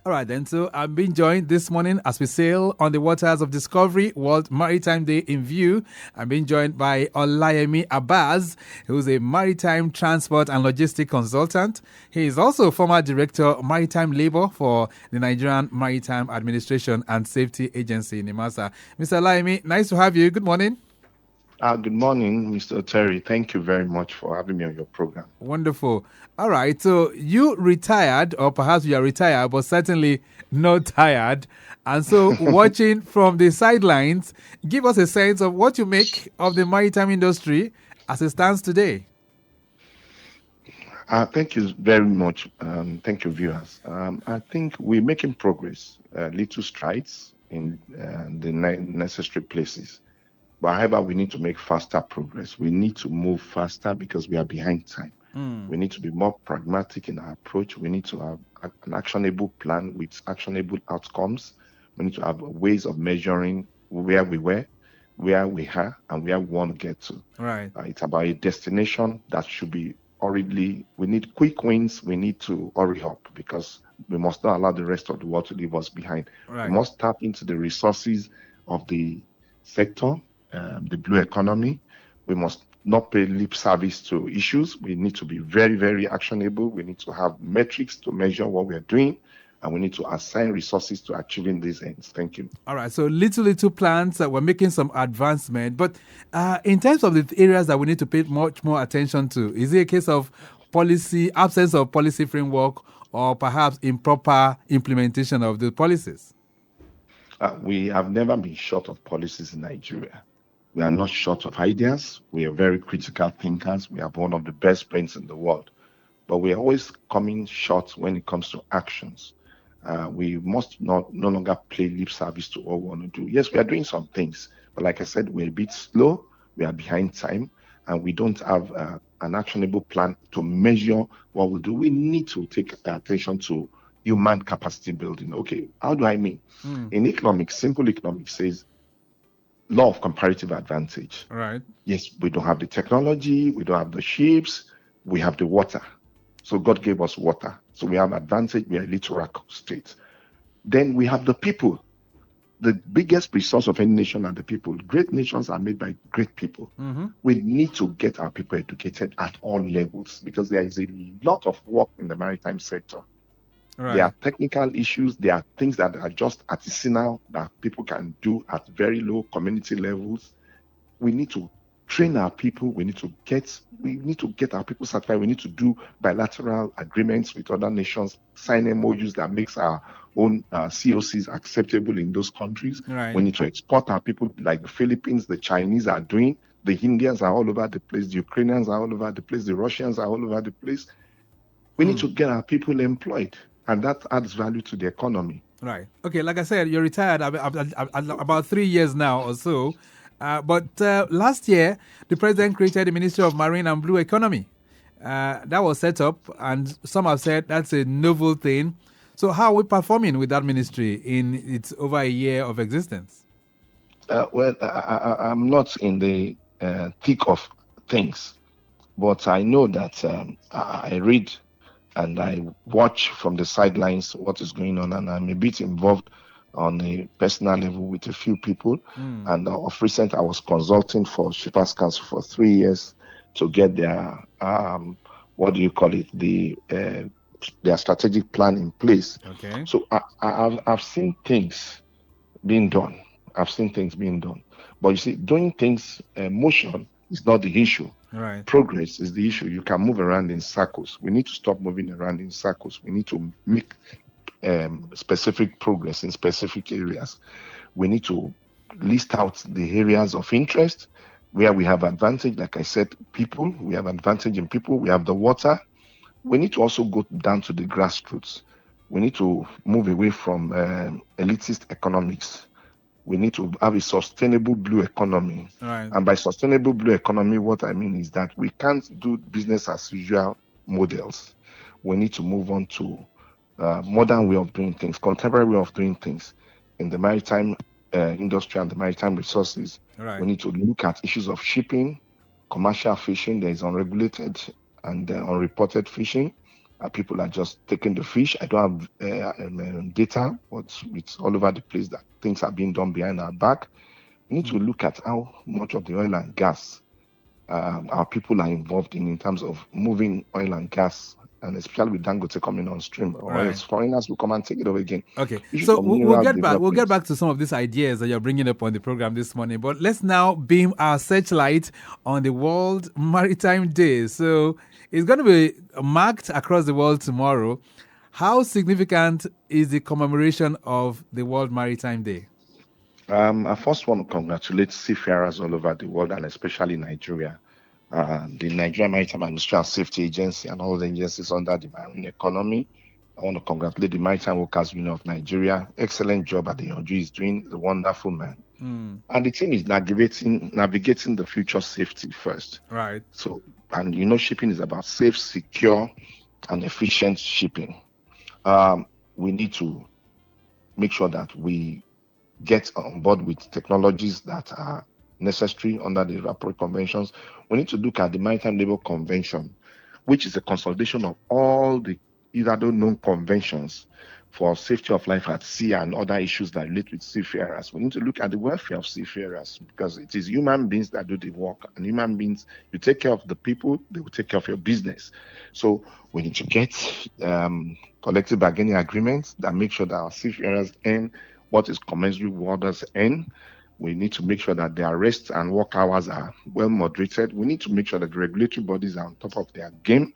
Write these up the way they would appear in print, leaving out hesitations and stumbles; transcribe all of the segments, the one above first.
All right, then. So I'm being joined this morning as we sail on the waters of discovery, World Maritime Day in view. I'm being joined by Olayemi Abass, who's a maritime transport and logistic consultant. He is also former director of maritime labor for the Nigerian Maritime Administration and Safety Agency, NIMASA. Mr. Olayemi, nice to have you. Good morning. Good morning, Mr. Oteri. Thank you very much for having me on your program. Wonderful. All right. So you retired, or perhaps you are retired, but certainly not tired. And so watching from the sidelines, give us a sense of what you make of the maritime industry as it stands today. Thank you very much. Thank you, viewers. I think we're making progress, little strides in the necessary places. But however, we need to make faster progress. We need to move faster because we are behind time. We need to be more pragmatic in our approach. We need to have an actionable plan with actionable outcomes. We need to have ways of measuring where we were, where we are, and where we want to get to. Right. It's about a destination that should be hurriedly. We need quick wins. We need to hurry up because we must not allow the rest of the world to leave us behind. Right. We must tap into the resources of the sector, the blue economy. We must not pay lip service to issues. We need to be very, very actionable. We need to have metrics to measure what we are doing, and we need to assign resources to achieving these ends. Thank you. All right. So little plans that we're making some advancement, but in terms of the areas that we need to pay much more attention to, is it a case of policy, absence of policy framework, or perhaps improper implementation of the policies? We have never been short of policies in Nigeria. We are not short of ideas. We are very critical thinkers. We have one of the best brains in the world. But we are always coming short when it comes to actions. We must no longer play lip service to what we want to do. Yes, we are doing some things. But like I said, we're a bit slow. We are behind time. And we don't have an actionable plan to measure what we do. We need to take attention to human capacity building. Okay, how do I mean? In economics, simple economics says, law of comparative advantage. Right. Yes, we don't have the technology, we don't have the ships, we have the water. So God gave us water. So we have advantage, we are a littoral state. Then we have the people. The biggest resource of any nation are the people. Great nations are made by great people. We need to get our people educated at all levels because there is a lot of work in the maritime sector. Right. There are technical issues. There are things that are just artisanal that people can do at very low community levels. We need to train our people. We need to get our people certified. We need to do bilateral agreements with other nations, sign MOUs that makes our own COCs acceptable in those countries. Right. We need to export our people like the Philippines, the Chinese are doing. The Indians are all over the place. The Ukrainians are all over the place. The Russians are all over the place. We need to get our people employed. And that adds value to the economy. Right. Okay, like I said, you're retired about 3 years now or so. But last year, the president created the Ministry of Marine and Blue Economy. That was set up, and some have said that's a novel thing. So how are we performing with that ministry in its over a year of existence? I'm not in the thick of things, but I know that I read and I watch from the sidelines what is going on, and I'm a bit involved on a personal level with a few people. And of recent, I was consulting for Shippers Council for 3 years to get their their strategic plan in place. Okay. So I've seen things being done. But you see, doing things, motion is not the issue. Right. Progress is the issue. You can move around in circles. We need to stop moving around in circles. We need to make specific progress in specific areas. We need to list out the areas of interest where we have advantage. Like I said, people, we have advantage in people. We have the water. We need to also go down to the grassroots. We need to move away from elitist economics. We need to have a sustainable blue economy. Right. And by sustainable blue economy, what I mean is that we can't do business as usual models. We need to move on to modern way of doing things, contemporary way of doing things in the maritime industry and the maritime resources. Right. We need to look at issues of shipping, commercial fishing. There is unregulated and unreported fishing. People are just taking the fish. I don't have data, but it's all over the place that things are being done behind our back. We need to look at how much of the oil and gas our people are involved in terms of moving oil and gas, and especially with Dangote coming on stream, or else foreigners will come and take it over again. Okay, Issues so of we'll mineral get back. We'll get development. back to some of these ideas that you're bringing up on the program this morning. But let's now beam our searchlight on the World Maritime Day. So it's going to be marked across the world tomorrow. How significant is the commemoration of the World Maritime Day? I first want to congratulate seafarers all over the world, and especially Nigeria. The Nigerian Maritime Industry and Safety Agency and all the agencies under the marine economy. I want to congratulate the Maritime Workers Union of Nigeria. Excellent job at the Adeyanju is doing, the wonderful man. And the team is navigating the future safety first. Right. So, and shipping is about safe, secure, and efficient shipping. We need to make sure that we get on board with technologies that are necessary under the appropriate conventions. We need to look at the Maritime Labour Convention, which is a consolidation of all the either known conventions for safety of life at sea and other issues that relate with seafarers. We need to look at the welfare of seafarers, because it is human beings that do the work, and human beings, you take care of the people, they will take care of your business. So we need to get collective bargaining agreements that make sure that our seafarers earn what is commensurate with others earn. We need to make sure that their rest and work hours are well moderated. We need to make sure that the regulatory bodies are on top of their game.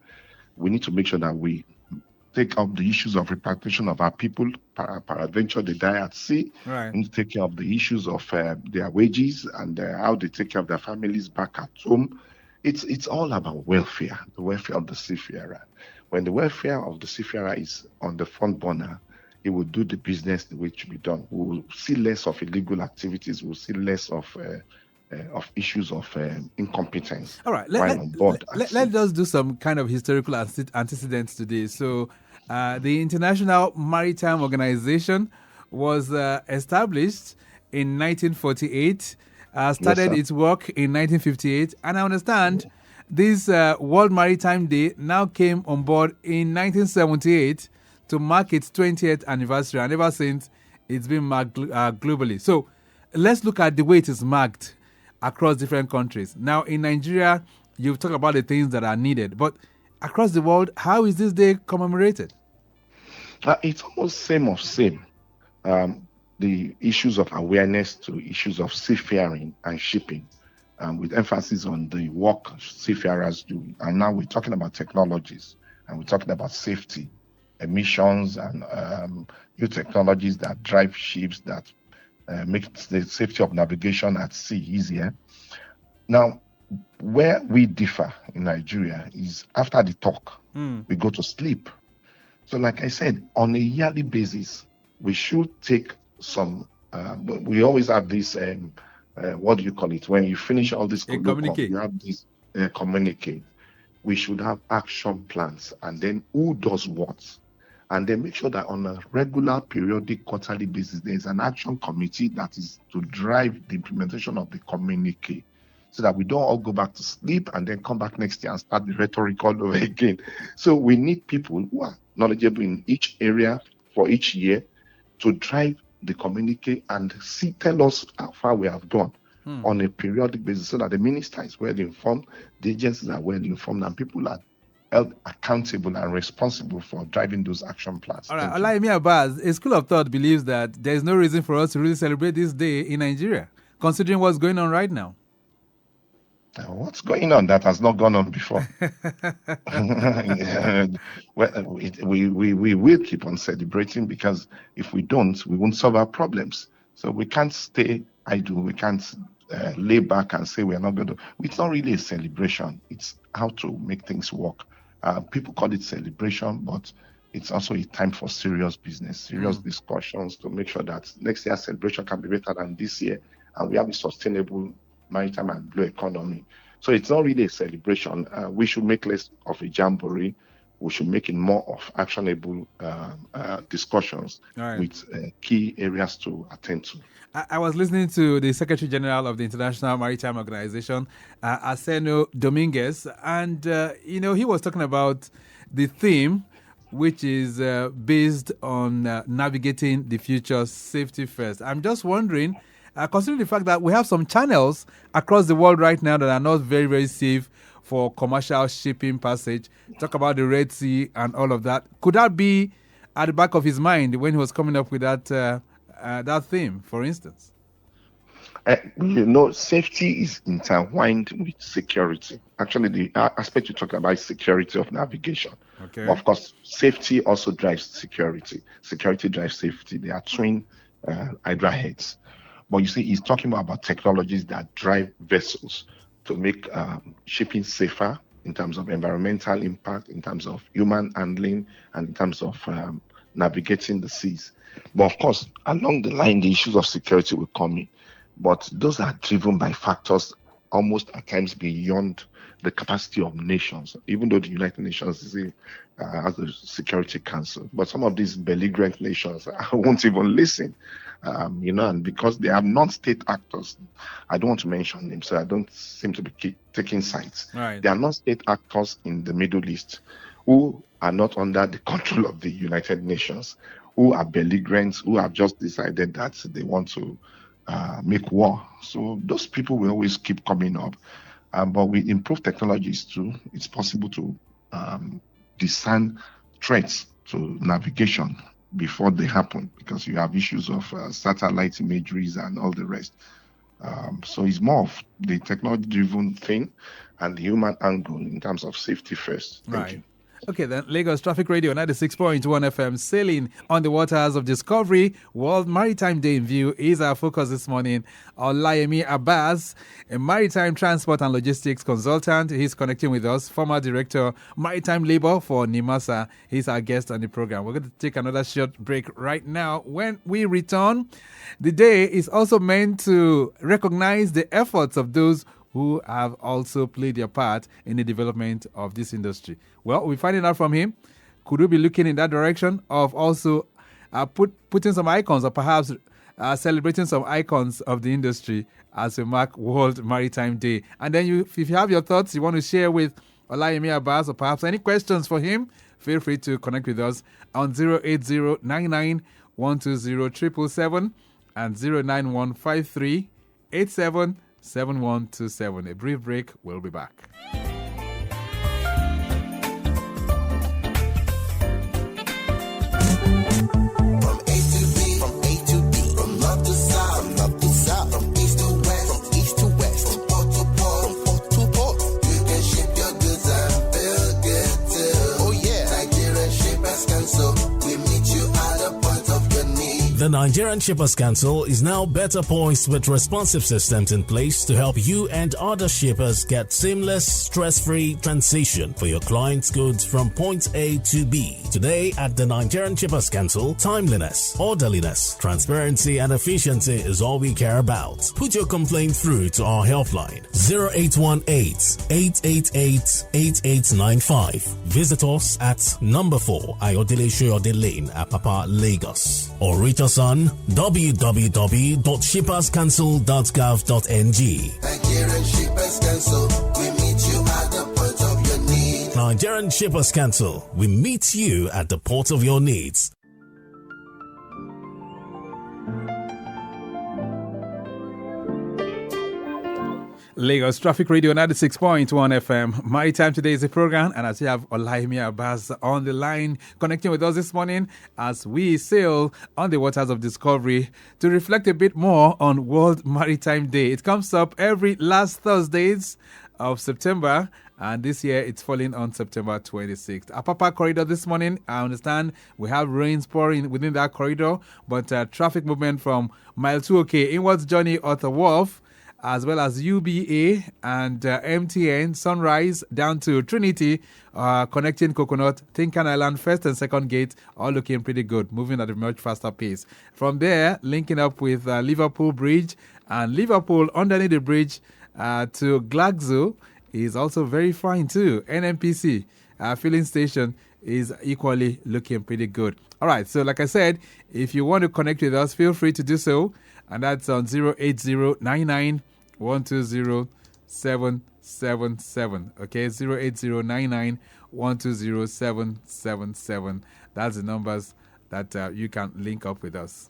We need to make sure that we take up the issues of repatriation of our people. Peradventure, they die at sea. Right. We need to take care of the issues of their wages and how they take care of their families back at home. It's all about welfare, the welfare of the seafarer. When the welfare of the seafarer is on the front burner, it will do the business the way it should be done. We will see less of illegal activities. We'll see less of issues of incompetence. All right, let's just do some kind of historical antecedents today. So the International Maritime Organization was established in 1948, started its work in 1958, and I understand this World Maritime Day now came on board in 1978 to mark its 20th anniversary, and ever since it's been marked globally. So let's look at the way it is marked across different countries. Now, in Nigeria, you've talked about the things that are needed, but across the world, how is this day commemorated? It's almost same of same. The issues of awareness to issues of seafaring and shipping, with emphasis on the work seafarers do. And now we're talking about technologies, and we're talking about safety, emissions, and new technologies that drive ships, that make the safety of navigation at sea easier. Now, where we differ in Nigeria is after the talk, we go to sleep. So like I said, on a yearly basis, we should take some, we always have this, what do you call it? When you finish all this, you have this communicate. We should have action plans, and then who does what. And then make sure that on a regular, periodic, quarterly basis, there is an action committee that is to drive the implementation of the communique, so that we don't all go back to sleep and then come back next year and start the rhetoric all over again. So we need people who are knowledgeable in each area for each year to drive the communique and tell us how far we have gone on a periodic basis, so that the minister is well informed, the agencies are well informed, and people are held accountable and responsible for driving those action plans. All right, Olayemi Abass, a school of thought believes that there is no reason for us to really celebrate this day in Nigeria, considering what's going on right now. What's going on that has not gone on before? We will keep on celebrating, because if we don't, we won't solve our problems. So we can't stay idle. We can't lay back and say we're not going to. It's not really a celebration. It's how to make things work. People call it celebration, but it's also a time for serious business, serious discussions to make sure that next year's celebration can be better than this year, and we have a sustainable maritime and blue economy. So it's not really a celebration. We should make less of a jamboree. We should make it more of actionable discussions with key areas to attend to. I was listening to the Secretary General of the International Maritime Organization, Arseno Dominguez, and he was talking about the theme which is based on navigating the future safety first. I'm just wondering, considering the fact that we have some channels across the world right now that are not very, very safe for commercial shipping passage. Talk about the Red Sea and all of that. Could that be at the back of his mind when he was coming up with that theme, for instance? Safety is intertwined with security. Actually, the aspect you talk about is security of navigation. Okay. But of course, safety also drives security. Security drives safety. They are twin hydra heads. But you see, he's talking about technologies that drive vessels to make shipping safer in terms of environmental impact, in terms of human handling, and in terms of navigating the seas. But of course, along the line, the issues of security will come in. But those are driven by factors almost at times beyond the capacity of nations, even though the United Nations has the Security Council. But some of these belligerent nations won't even listen, and because they are non-state actors, I don't want to mention them, so I don't seem to be taking sides. Right. They are non-state actors in the Middle East who are not under the control of the United Nations, who are belligerents, who have just decided that they want to make war. So those people will always keep coming up. But with improved technologies too, it's possible to discern threats to navigation before they happen, because you have issues of satellite imageries and all the rest. So it's more of the technology-driven thing and the human angle in terms of safety first. Thank you. Okay, then Lagos Traffic Radio 96.1 FM, sailing on the waters of discovery. World Maritime Day in view is our focus this morning. Olayemi Abass, a maritime transport and logistics consultant. He's connecting with us, former director, maritime labor for NIMASA. He's our guest on the program. We're going to take another short break right now. When we return, the day is also meant to recognize the efforts of those who have also played their part in the development of this industry. Well, we're finding out from him. Could we be looking in that direction of also putting some icons, or perhaps celebrating some icons of the industry as we mark World Maritime Day? And then if you have your thoughts you want to share with Olayemi Abass, or perhaps any questions for him, feel free to connect with us on 08099 120 and 09153 7127. A brief break. We'll be back. The Nigerian Shippers Council is now better poised with responsive systems in place to help you and other shippers get seamless, stress-free transition for your clients' goods from point A to B. Today at the Nigerian Shippers Council, timeliness, orderliness, transparency and efficiency is all we care about. Put your complaint through to our helpline 0818-888-8895. Visit us at number 4 Ayodele Shoyode Lane, Apapa, Lagos, or reach us on www.shipperscouncil.gov.ng. Nigerian Shippers Council, we meet you at the point of your need. Nigerian Shippers Council, we meet you at the port of your needs. Lagos Traffic Radio 96.1 FM. Maritime Today is a program, and as we have Olayemi Abass on the line connecting with us this morning as we sail on the waters of discovery to reflect a bit more on World Maritime Day. It comes up every last Thursdays of September, and this year it's falling on September 26th. Apapa corridor this morning, I understand we have rains pouring within that corridor, but traffic movement from Mile 2OK inwards Johnny Arthur Wharf, as well as UBA and MTN Sunrise down to Trinity, connecting Coconut, Tinkan Island, first and second gate, all looking pretty good, moving at a much faster pace. From there, linking up with Liverpool Bridge, and Liverpool underneath the bridge to Glaxo is also very fine too. NNPC filling station is equally looking pretty good. All right, so like I said, if you want to connect with us, feel free to do so, and that's on 08099 120 777. Okay, 08099 120777. That's the numbers that you can link up with us.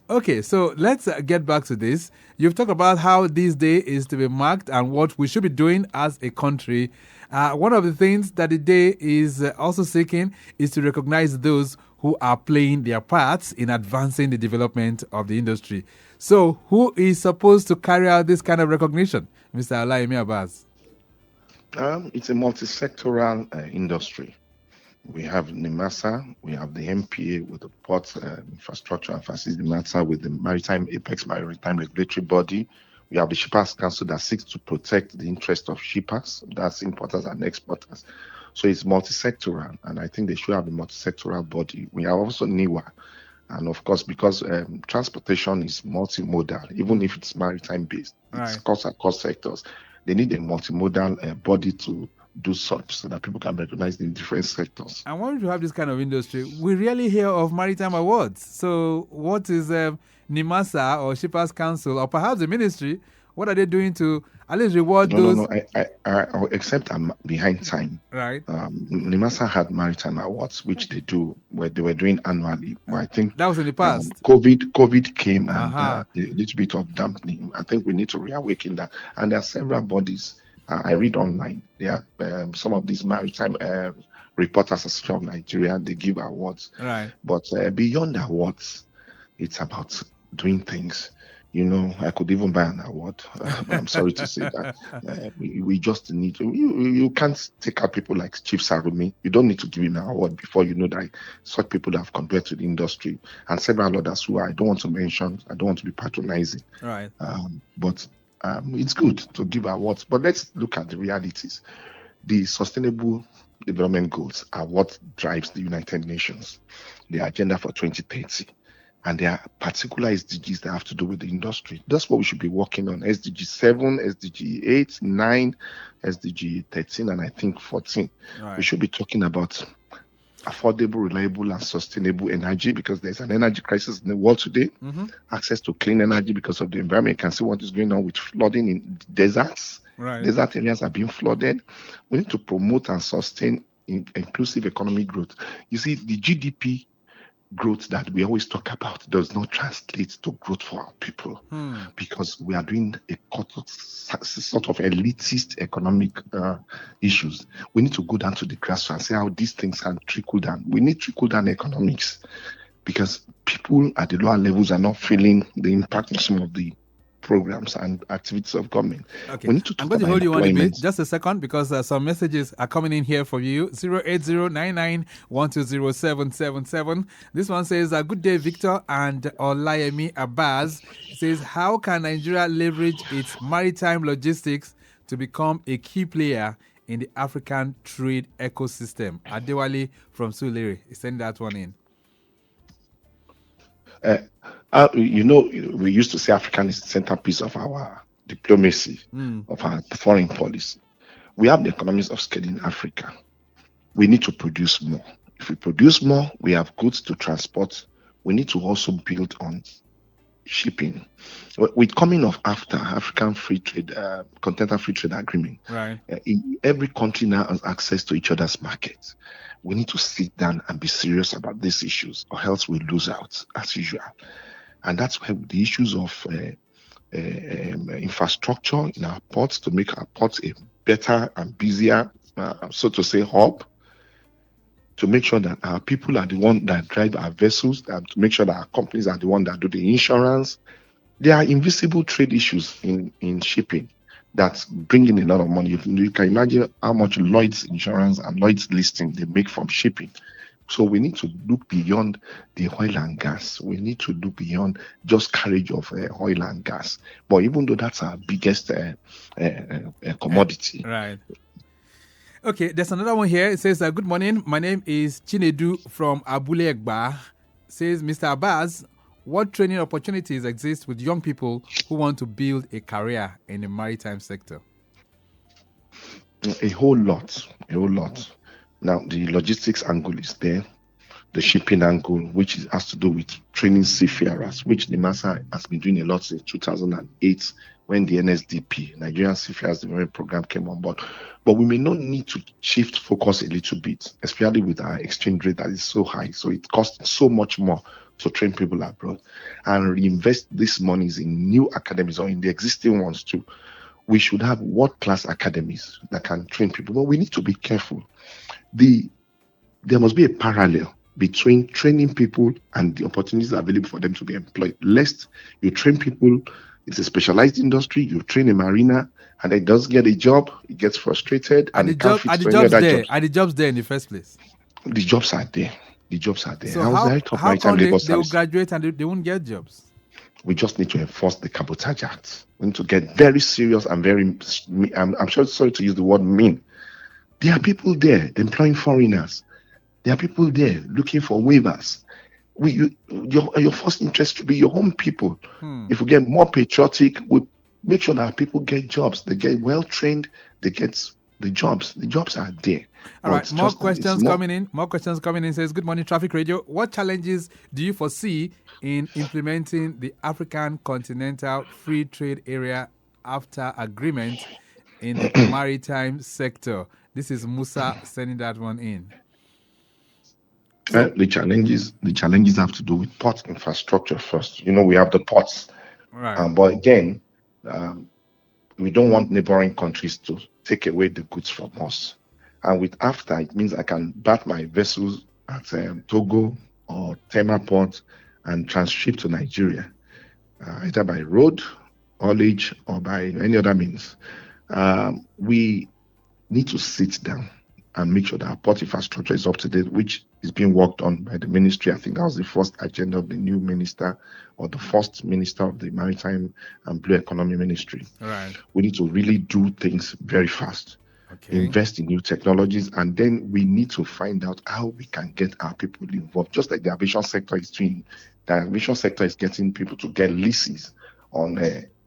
Okay, so let's get back to this. You've talked about how this day is to be marked and what we should be doing as a country. One of the things that the day is also seeking is to recognize those who are playing their parts in advancing the development of the industry. So, who is supposed to carry out this kind of recognition, Mr. Olayemi Abass? It's a multi-sectoral industry. We have NIMASA, we have the MPA with the Port Infrastructure and Facilities, NIMASA with the Maritime Apex Maritime Regulatory Body. We have the Shippers Council that seeks to protect the interest of shippers, that's importers and exporters. So it's multi-sectoral, and I think they should have a multi-sectoral body. We have also NIWA, and of course, because transportation is multimodal, even if it's maritime-based, it's across sectors. They need a multimodal body to do such so that people can recognize the different sectors. And when you have this kind of industry, we rarely hear of maritime awards. So what is NIMASA or Shippers Council or perhaps the ministry, what are they doing to at least reward those? No, except I'm behind time. Right. NIMASA had maritime awards, which they do, where they were doing annually. I think that was in the past. COVID came and a little bit of dampening. I think we need to reawaken that. And there are several bodies. I read online. There are some of these maritime reporters association of Nigeria. They give awards. Right. But beyond awards, it's about doing things. You know, I could even buy an award. I'm sorry to say that. We just need to. You can't take out people like Chief Sarumi. You don't need to give him an award before you know that such people have contributed to the industry, and several others who I don't want to mention. I don't want to be patronizing. Right. But it's good to give awards. But let's look at the realities. The Sustainable Development Goals are what drives the United Nations, the agenda for 2030. And there are particular SDGs that have to do with the industry. That's what we should be working on. SDG 7, SDG 8, 9, SDG 13, and I think 14. Right. We should be talking about affordable, reliable, and sustainable energy because there's an energy crisis in the world today. Mm-hmm. Access to clean energy because of the environment. You can see what is going on with flooding in deserts. Right. Desert areas are being flooded. We need to promote and sustain inclusive economic growth. You see, the GDP growth that we always talk about does not translate to growth for our people because we are doing a sort of elitist economic issues. We need to go down to the grassroots and see how these things can trickle down. We need trickle down economics because people at the lower levels are not feeling the impact of some of the programs and activities of government. Okay. We need to talk I'm going to about hold you on a bit, employment. just a second, because some messages are coming in here for you. 08099120777. This one says, good day, Victor and Olayemi Abass. Says, how can Nigeria leverage its maritime logistics to become a key player in the African trade ecosystem? Adewale from Sulere is sending that one in. You know, we used to say African is the centerpiece of our diplomacy, of our foreign policy. We have the economies of scale in Africa. We need to produce more. If we produce more, we have goods to transport. We need to also build on shipping. With coming of after African free trade, continental free trade agreement, right? Every country now has access to each other's markets. We need to sit down and be serious about these issues, or else we lose out as usual. And that's why the issues of infrastructure in our ports to make our ports a better and busier, so to say, hub, to make sure that our people are the one that drive our vessels, and to make sure that our companies are the one that do the insurance. There are invisible trade issues in shipping that's bringing a lot of money. You can imagine how much Lloyd's insurance and Lloyd's listing they make from shipping. So we need to look beyond the oil and gas. We need to look beyond just carriage of oil and gas. But even though that's our biggest commodity. Right. Okay, there's another one here. It says, good morning. My name is Chinedu from Abule Egba. Says, Mr. Abass, what training opportunities exist with young people who want to build a career in the maritime sector? A whole lot. Now, the logistics angle is there. the shipping angle, which has to do with training seafarers, which NIMASA has been doing a lot since 2008 when the NSDP, Nigerian Seafarers Development Program, came on board. But we may not need to shift focus a little bit, especially with our exchange rate that is so high. So it costs so much more to train people abroad, and reinvest these monies in new academies or in the existing ones too. We should have world-class academies that can train people, but we need to be careful. There must be a parallel between training people and the opportunities available for them to be employed. Lest you train people, it's a specialized industry, you train a mariner, and it does get a job, it gets frustrated, and Are the jobs there in the first place? The jobs are there. The jobs are there. So how come they will graduate and they won't get jobs? We just need to enforce the Cabotage Act. We need to get very serious and very, I'm sorry to use the word mean. There are people there employing foreigners. There are people there looking for waivers. Your first interest should be your own people. If we get more patriotic, we make sure that people get jobs. They get well trained. They get the jobs. The jobs are there. All right. More questions coming in. Says, good morning, Traffic Radio. What challenges do you foresee in implementing the African Continental Free Trade Area after agreement in the maritime sector? This is Musa sending that one in. The challenges have to do with port infrastructure first. We have the ports. Right. But again, we don't want neighboring countries to take away the goods from us. And with AFTA, it means I can bat my vessels at Togo or Tema Port and transship to Nigeria, either by road, haulage, or by any other means. We need to sit down and make sure that our port infrastructure is up to date, which is being worked on by the ministry. I think that was the first agenda of the new minister, or the first minister of the Maritime and Blue Economy Ministry. Right. We need to really do things very fast. Okay. Invest in new technologies, and then we need to find out how we can get our people involved. Just like the aviation sector is doing, the aviation sector is getting people to get leases on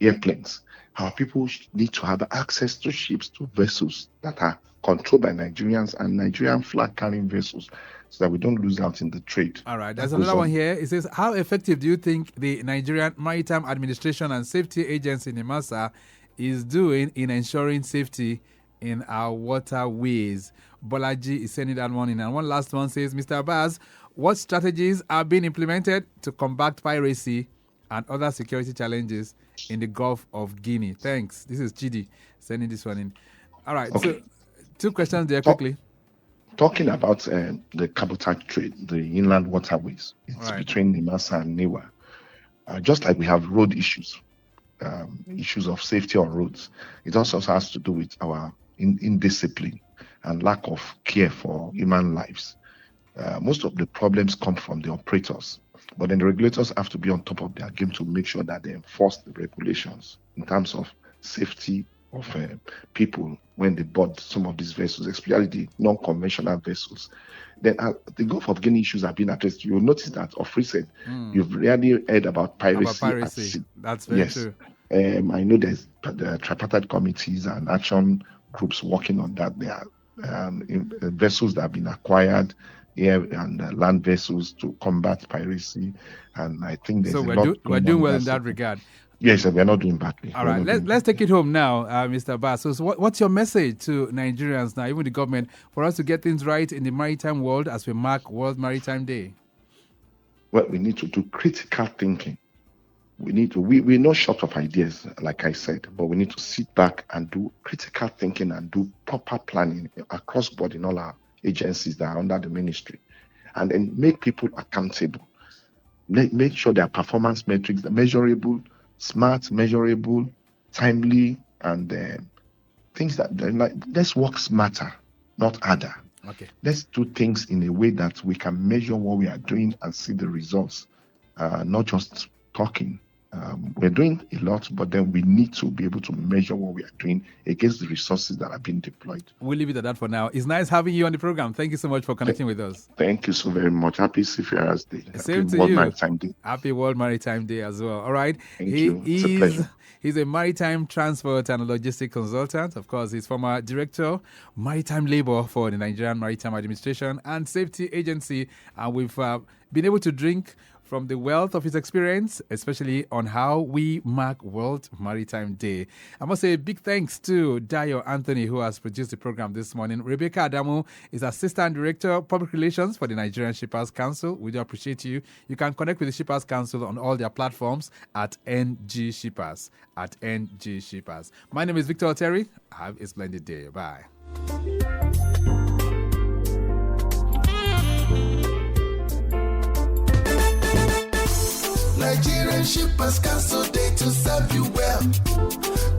airplanes. Our people need to have access to ships, to vessels that are controlled by Nigerians and Nigerian flag carrying vessels, so that we don't lose out in the trade. All right, there's another one here. It says, how effective do you think the Nigerian Maritime Administration and Safety Agency, NIMASA, is doing in ensuring safety in our waterways? Bolaji is sending that one in. And one last one says, Mr. Abass, what strategies are being implemented to combat piracy and other security challenges in the Gulf of Guinea? Thanks. This is Chidi sending this one in. All right, okay. So 2 questions there quickly. Talking about the cabotage trade, the inland waterways, it's right, between NIMASA and NIWA. Just like we have road issues, issues of safety on roads, it also has to do with our indiscipline and lack of care for human lives. Most of the problems come from the operators, but then the regulators have to be on top of their game to make sure that they enforce the regulations in terms of safety of people when they board some of these vessels, especially the non-conventional vessels. Then the Gulf of Guinea issues have been addressed. You'll notice that of recent, you've rarely heard about piracy. At sea. That's very true. I know there's the tripartite committees and action groups working on that. There are vessels that have been acquired here and land vessels to combat piracy. And I think there's we're doing well in that regard. Yes, we're not doing badly. All right, let's take it home now, Mr. Abass. So what's your message to Nigerians now, even the government, for us to get things right in the maritime world as we mark World Maritime Day? Well, we need to do critical thinking. We're not short of ideas, like I said, but we need to sit back and do critical thinking and do proper planning across board in all our agencies that are under the ministry, and then make people accountable. Make sure their performance metrics are measurable, smart, measurable, timely, and things that let's work smarter, not harder. Okay. Let's do things in a way that we can measure what we are doing and see the results, not just talking We're doing a lot, but then we need to be able to measure what we are doing against the resources that are being deployed. We'll leave it at that for now. It's nice having you on the program. Thank you so much for connecting with us. Thank you so very much. Happy Seafarers Day. Same to World you. Maritime Day. Happy World Maritime Day as well. All right. Thank you. It's a pleasure. He's a maritime transport and logistic consultant. Of course, he's former director, maritime labor for the Nigerian Maritime Administration and Safety Agency. And we've been able to drink from the wealth of his experience, especially on how we mark World Maritime Day. I must say a big thanks to Dayo Anthony, who has produced the program this morning. Rebecca Adamu is Assistant Director, Public Relations for the Nigerian Shippers Council. We do appreciate you. You can connect with the Shippers Council on all their platforms at NG Shippers. My name is Victor Oteri. Have a splendid day. Bye. Nigerian Shippers Council Day to serve you well.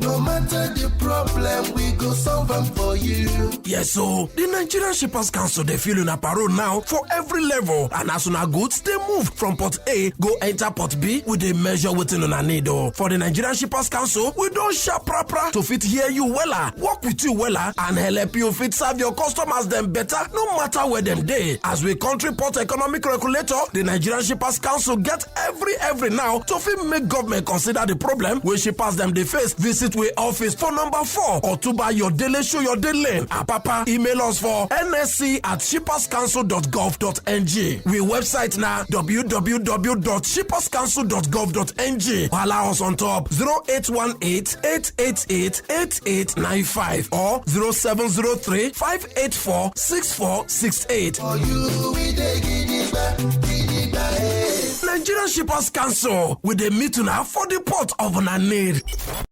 No matter the problem, we go solve them for you. Yes, so the Nigerian Shippers Council, they feel in a parole now for every level. And as soon as goods, they move from port A, go enter port B with a measure within on a need. For the Nigerian Shippers Council, we don't sharp proper to fit hear you wella, work with you wella, and help you fit serve your customers them better, no matter where them day. As we country port economic regulator, the Nigerian Shippers Council get every now to fit make government consider the problem when shippers them they face. Visit we office for number 4 or to buy your daily show your daily. Papa, email us for nsc@shipperscouncil.gov.ng. We website now www.shipperscouncil.gov.ng. Allow us on top 0818-888-8895 or 0703-584-6468. For you, we dey gidigba, Nigerian Shippers Council with the meeting for the port of Nanir.